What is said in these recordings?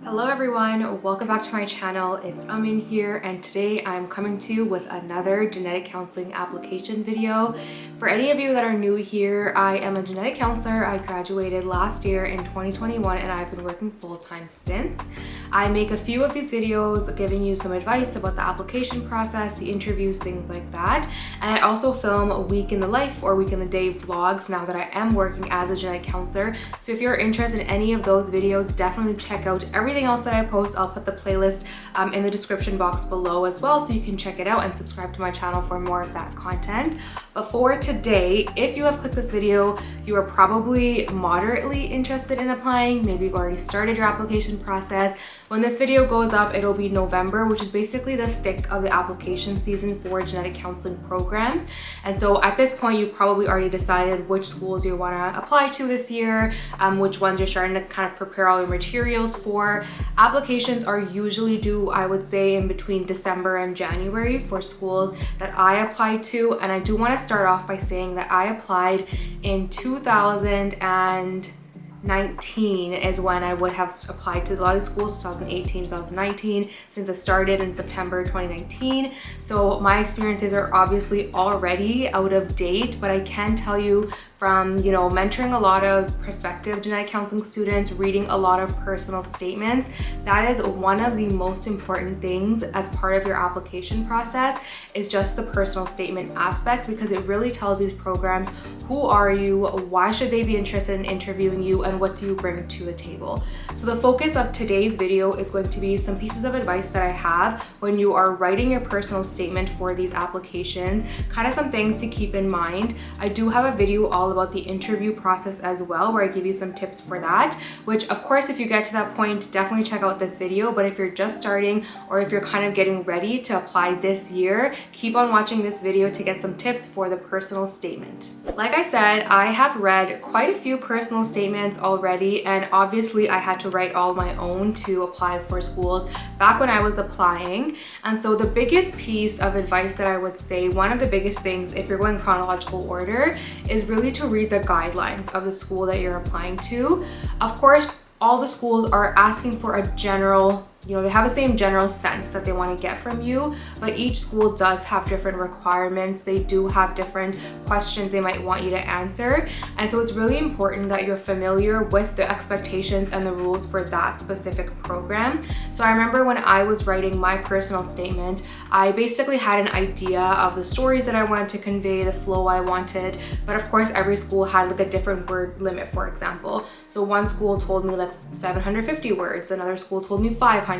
Hello everyone, welcome back to my channel. It's Amin here, and today I'm coming to you with another genetic counseling application video. For any of you that are new here, I am a genetic counselor. I graduated last year in 2021 and I've been working full-time since. I make a few of these videos giving you some advice about the application process, the interviews, things like that. And I also film a week in the life or week in the day vlogs now that I am working as a genetic counselor. So if you're interested in any of those videos, definitely check out everything else that I post. I'll put the playlist in the description box below as well, so you can check it out and subscribe to my channel for more of that content. But for today, if you have clicked this video, you are probably moderately interested in applying. Maybe you've already started your application process. When this video goes up, it'll be November, which is basically the thick of the application season for genetic counseling programs. And so at this point, you've probably already decided which schools you want to apply to this year, which ones you're starting to kind of prepare all your materials for. Applications are usually due, I would say, in between December and January for schools that I applied to. And I do want to start off by saying that I applied in 2019 is when I would have applied to a lot of schools, 2018, 2019, since I started in September 2019. So my experiences are obviously already out of date, but I can tell you from, mentoring a lot of prospective genetic counseling students, reading a lot of personal statements, that is one of the most important things as part of your application process, is just the personal statement aspect, because it really tells these programs, who are you, why should they be interested in interviewing you, and what do you bring to the table. So the focus of today's video is going to be some pieces of advice that I have when you are writing your personal statement for these applications, kind of some things to keep in mind. I do have a video all about the interview process as well, where I give you some tips for that, which of course, if you get to that point, definitely check out this video. But if you're just starting, or if you're kind of getting ready to apply this year, keep on watching this video to get some tips for the personal statement. Like I said, I have read quite a few personal statements already, and obviously I had to write all my own to apply for schools back when I was applying. And so the biggest piece of advice that I would say, one of the biggest things if you're going chronological order, is really to read the guidelines of the school that you're applying to. Of course, all the schools are asking for a general, they have the same general sense that they want to get from you, but each school does have different requirements. They do have different questions they might want you to answer. And so it's really important that you're familiar with the expectations and the rules for that specific program. So I remember when I was writing my personal statement, I basically had an idea of the stories that I wanted to convey, the flow I wanted, but of course every school had like a different word limit, for example. So one school told me like 750 words, another school told me 500.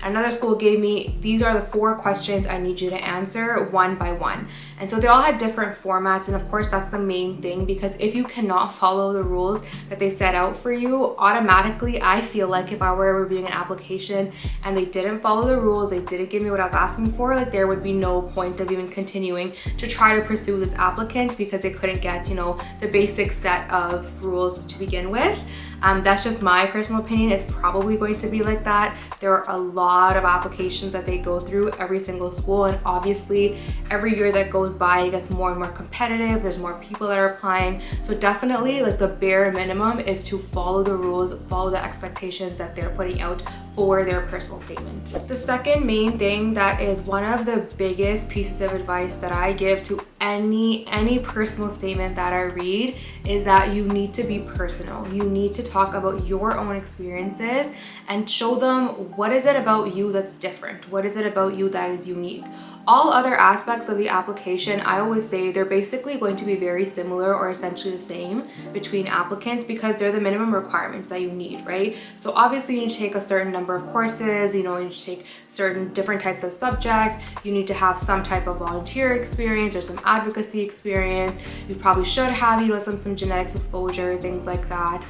Another school gave me, these are the 4 questions I need you to answer one by one. And so they all had different formats, and of course that's the main thing, because if you cannot follow the rules that they set out for you, automatically I feel like if I were reviewing an application and they didn't follow the rules, they didn't give me what I was asking for, like there would be no point of even continuing to try to pursue this applicant, because they couldn't get, the basic set of rules to begin with. That's just my personal opinion. It's probably going to be like that. There are a lot of applications that they go through, every single school, and obviously every year that goes by it gets more and more competitive. There's more people that are applying. So definitely like the bare minimum is to follow the rules, follow the expectations that they're putting out for their personal statement. The second main thing that is one of the biggest pieces of advice that I give to any personal statement that I read is that you need to be personal. You need to talk about your own experiences and show them what is it about you that's different? What is it about you that is unique? All other aspects of the application, I always say they're basically going to be very similar or essentially the same between applicants, because they're the minimum requirements that you need, right? So obviously you need to take a certain number of courses, you need to take certain different types of subjects, you need to have some type of volunteer experience or some advocacy experience, you probably should have, some genetics exposure, things like that.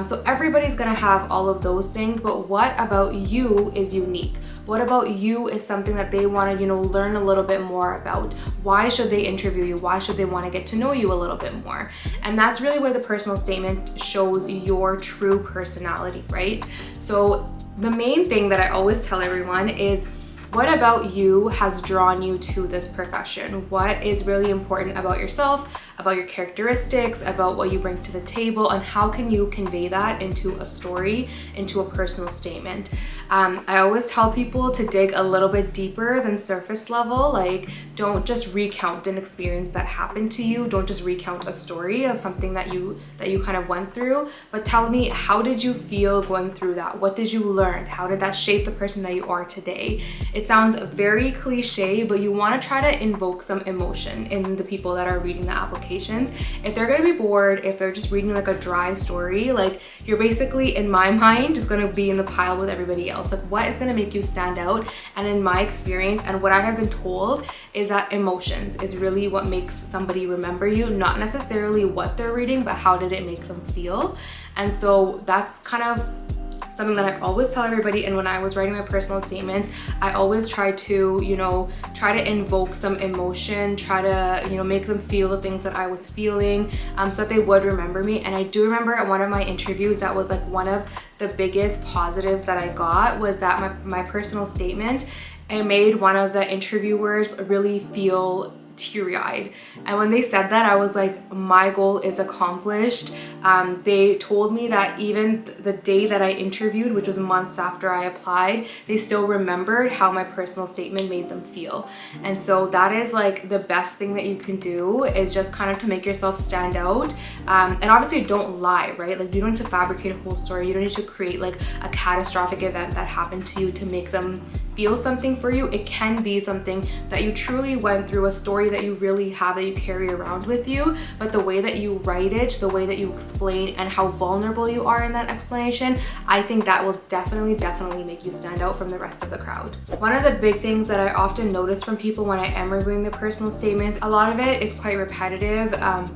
So everybody's gonna have all of those things, but what about you is unique? What about you is something that they want to, learn a little bit more about? Why should they interview you? Why should they want to get to know you a little bit more? And that's really where the personal statement shows your true personality, right? So the main thing that I always tell everyone is What about you has drawn you to this profession? What is really important about yourself, about your characteristics, about what you bring to the table, and how can you convey that into a story, into a personal statement? I always tell people to dig a little bit deeper than surface level. Like, don't just recount an experience that happened to you. Don't just recount a story of something that you kind of went through, but tell me, how did you feel going through that? What did you learn? How did that shape the person that you are today? It sounds very cliche, but you want to try to invoke some emotion in the people that are reading the applications. If they're going to be bored, if they're just reading like a dry story, like, you're basically, in my mind, just going to be in the pile with everybody else. Like, what is going to make you stand out? And in my experience and what I have been told is that emotions is really what makes somebody remember you, not necessarily what they're reading, but how did it make them feel. And so that's kind of something that I always tell everybody. And when I was writing my personal statements, I always try to, try to invoke some emotion, try to, make them feel the things that I was feeling, so that they would remember me. And I do remember at one of my interviews, that was like one of the biggest positives that I got, was that my personal statement, it made one of the interviewers really feel teary-eyed. And when they said that, I was like, my goal is accomplished. They told me that even the day that I interviewed, which was months after I applied, they still remembered how my personal statement made them feel. And so that is like the best thing that you can do, is just kind of to make yourself stand out. And obviously don't lie, right? Like, you don't need to fabricate a whole story. You don't need to create like a catastrophic event that happened to you to make them feel something for you. It can be something that you truly went through, a story that you really have, that you carry around with you, but the way that you write it, the way that you explain, and how vulnerable you are in that explanation, I think that will definitely make you stand out from the rest of the crowd. One of the big things that I often notice from people when I am reviewing their personal statements, a lot of it is quite repetitive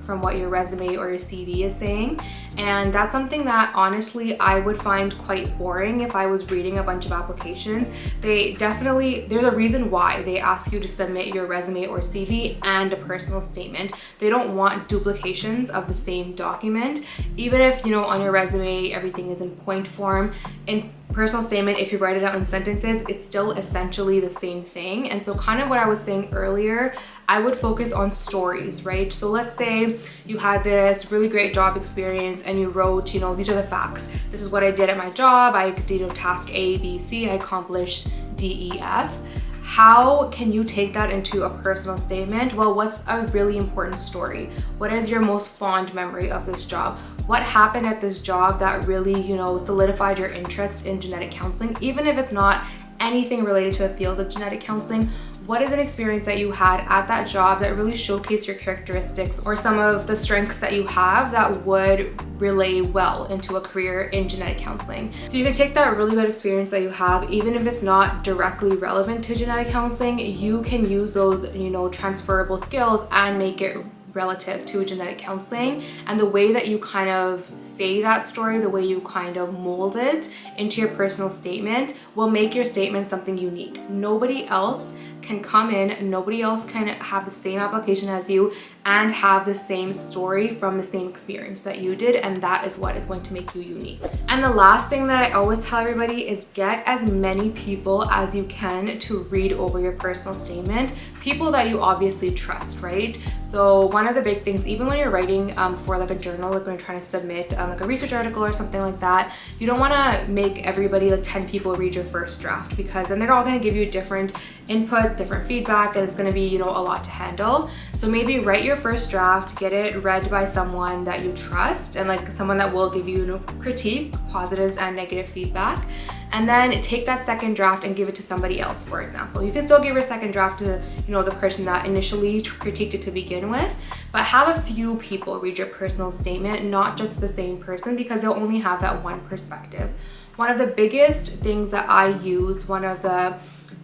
from what your resume or your CV is saying. And that's something that honestly I would find quite boring if I was reading a bunch of applications. They're the reason why they ask you to submit your resume or CV and a personal statement. They don't want duplications of the same document. Even if, on your resume, everything is in point form, in personal statement, if you write it out in sentences, it's still essentially the same thing. And so kind of what I was saying earlier, I would focus on stories, right? So let's say you had this really great job experience and you wrote, these are the facts. This is what I did at my job. I did task A, B, C. I accomplished D, E, F. How can you take that into a personal statement? Well, what's a really important story? What is your most fond memory of this job? What happened at this job that really, solidified your interest in genetic counseling? Even if it's not anything related to the field of genetic counseling, what is an experience that you had at that job that really showcased your characteristics or some of the strengths that you have that would relay well into a career in genetic counseling? So you can take that really good experience that you have, even if it's not directly relevant to genetic counseling, you can use those, transferable skills and make it relative to genetic counseling. And the way that you kind of say that story, the way you kind of mold it into your personal statement will make your statement something unique. Nobody else can come in, nobody else can have the same application as you and have the same story from the same experience that you did, and that is what is going to make you unique. And the last thing that I always tell everybody is get as many people as you can to read over your personal statement, people that you obviously trust, right? So one of the big things, even when you're writing for like a journal, like when you're trying to submit like a research article or something like that, you don't want to make everybody, like 10 people, read your first draft, because then they're all going to give you different input, different feedback, and it's going to be, a lot to handle. So maybe write your first draft, get it read by someone that you trust and like someone that will give you, critique, positives and negative feedback. And then take that second draft and give it to somebody else, for example. You can still give your second draft to, the person that initially critiqued it to begin with, but have a few people read your personal statement, not just the same person, because they'll only have that one perspective. One of the biggest things that I use, one of the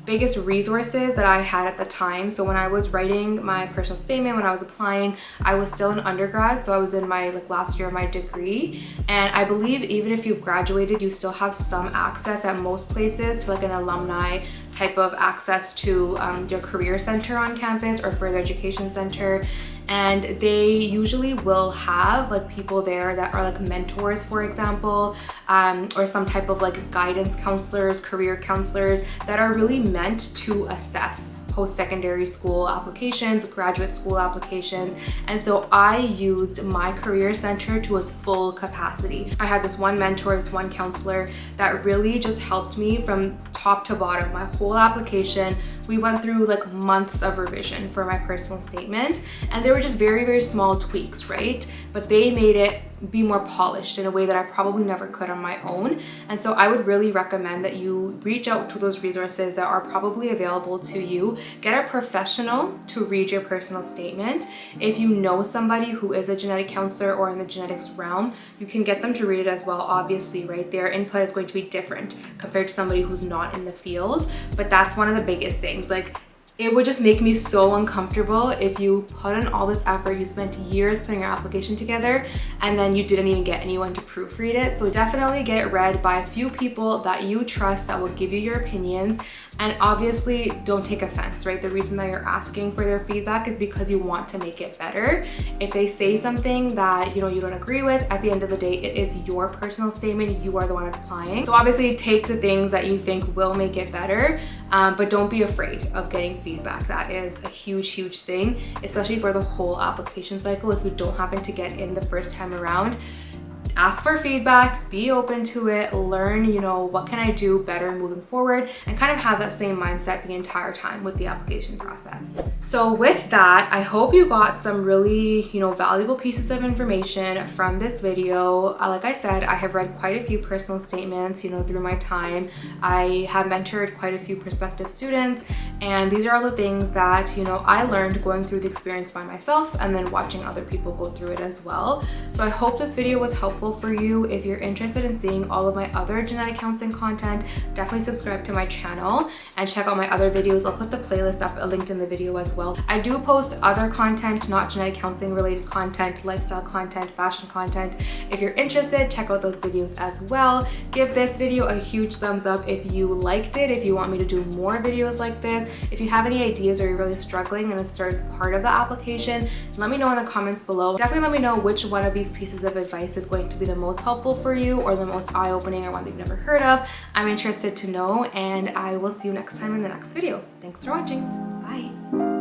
biggest resources that I had at the time. So when I was writing my personal statement, when I was applying, I was still an undergrad. So I was in my last year of my degree. And I believe even if you've graduated, you still have some access at most places to an alumni type of access to your career center on campus or further education center. and they usually will have like people there that are like mentors, for example, or some type of like guidance counselors, career counselors that are really meant to assess post-secondary school applications, graduate school applications. And so I used my career center to its full capacity. I had this one mentor, this one counselor that really just helped me from top to bottom, my whole application. We went through like months of revision for my personal statement, and they were just very, very small tweaks, right? But they made it be more polished in a way that I probably never could on my own. And so I would really recommend that you reach out to those resources that are probably available to you. Get a professional to read your personal statement. If you know somebody who is a genetic counselor or in the genetics realm, you can get them to read it as well. Obviously, right? Their input is going to be different compared to somebody who's not in the field. But that's one of the biggest things. Like, it would just make me so uncomfortable if you put in all this effort, you spent years putting your application together, and then you didn't even get anyone to proofread it. So definitely get it read by a few people that you trust that will give you your opinions. And obviously don't take offense, right? The reason that you're asking for their feedback is because you want to make it better. If they say something that you don't agree with, at the end of the day, it is your personal statement. You are the one applying. So obviously take the things that you think will make it better, but don't be afraid of getting feedback. That is a huge, huge thing, especially for the whole application cycle. If you don't happen to get in the first time around, ask for feedback, be open to it, learn, what can I do better moving forward, and kind of have that same mindset the entire time with the application process. So with that, I hope you got some really, valuable pieces of information from this video. Like I said, I have read quite a few personal statements, through my time. I have mentored quite a few prospective students, and these are all the things that, I learned going through the experience by myself and then watching other people go through it as well. So I hope this video was helpful for you. If you're interested in seeing all of my other genetic counseling content, definitely subscribe to my channel and check out my other videos. I'll put the playlist up linked in the video as well. I do post other content, not genetic counseling related content, lifestyle content, fashion content. If you're interested, check out those videos as well. Give this video a huge thumbs up if you liked it, if you want me to do more videos like this. If you have any ideas or you're really struggling in a certain part of the application, let me know in the comments below. Definitely let me know which one of these pieces of advice is going to be the most helpful for you, or the most eye-opening, or one that you've never heard of. I'm interested to know, and I will see you next time in the next video. Thanks for watching. Bye.